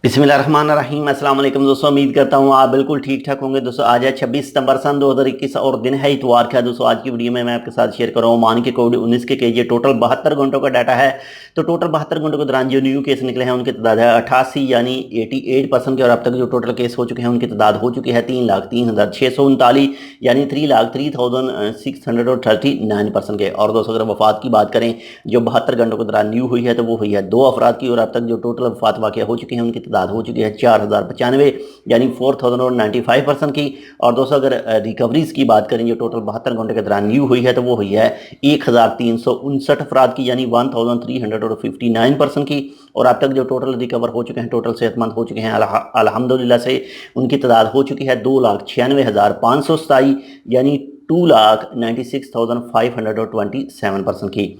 बिस्मिल्लाहिर्रहमानिर्रहीम। अस्सलाम वालेकुम दोस्तों, उम्मीद करता हूँ आप बिल्कुल ठीक ठाक होंगे। दोस्तों आज है 26 सितंबर सन 2021 और दिन है इतवार का। दोस्तों आज की वीडियो में मैं आपके साथ शेयर कर रहा हूँ ओमान के कोविड-19 के केस। ये टोटल 72 घंटों का डाटा है। तो टोटल 72 घंटों के दौरान जो न्यू केस निकले हैं उनकी तादाद है 88 यानी 88% के। और अब तक जो टोटल केस हो चुके हैं उनकी तादाद हो चुकी है 3,03,639 यानी 3,03,639% के। और दोस्तों अगर वफात की बात करें जो 72 घंटों के दौरान न्यू हुई है तो वो हुई है 2 अफराद की। और अब तक जो टोटल वफात वाक़या हो चुके हैं उनकी तादाद हो चुकी है 4,095 यानी 4,095% की। और दोस्तों अगर रिकवरीज की बात करें जो टोटल 72 घंटे के दौरान न्यू हुई है तो वो हुई है 1,359 अफराद की यानी 1,359% की। और अब तक जो टोटल रिकवर हो चुके हैं, टोटल सेहतमंद हो चुके हैं अल्हम्दुलिल्लाह से, उनकी तादाद हो चुकी है 2,96,527 यानी 2,96,527% की।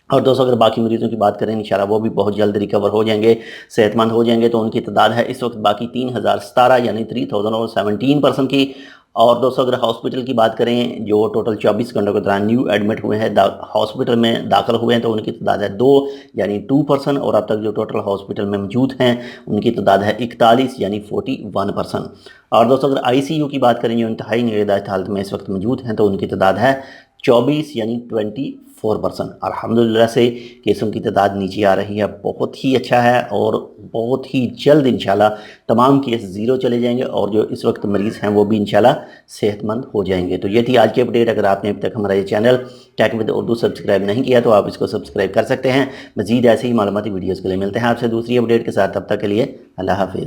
और दोस्तों अगर बाकी मरीजों की बात करें इंशाल्लाह वो भी बहुत जल्द रिकवर हो जाएंगे, सेहतमंद हो जाएंगे। तो उनकी तादाद है इस वक्त बाकी 3,017 यानी 3,017% की। और दोस्तों अगर हॉस्पिटल की बात करें जो टोटल 24 घंटों के दौरान न्यू एडमिट हुए हैं, हॉस्पिटल में दाखिल हुए हैं, तो उनकी तादाद है 2 यानी 2%। और अब तक जो टोटल हॉस्पिटल में मौजूद हैं उनकी तादाद है 41 यानी 41%। और दोस्तों अगर ICU की बात करें जो इंतहाई निगहदाश्त हालत में इस वक्त मौजूद हैं तो उनकी तादाद है 24 यानी 24%। अल्हम्दुलिल्लाह से केसों की तादाद नीचे आ रही है, बहुत ही अच्छा है। और बहुत ही जल्द इंशाल्लाह तमाम केस ज़ीरो चले जाएंगे और जो इस वक्त मरीज़ हैं वो भी इंशाल्लाह सेहतमंद हो जाएंगे। तो ये थी आज की अपडेट। अगर आपने अभी तक हमारा ये channel take with Urdu subscribe नहीं किया तो आप इसको सब्सक्राइब कर सकते हैं। मज़ीद ऐसे ही मालूमाती वीडियोज़ के लिए मिलते हैं आपसे दूसरी अपडेट के साथ। तब तक के लिए अल्लाह हाफिज़।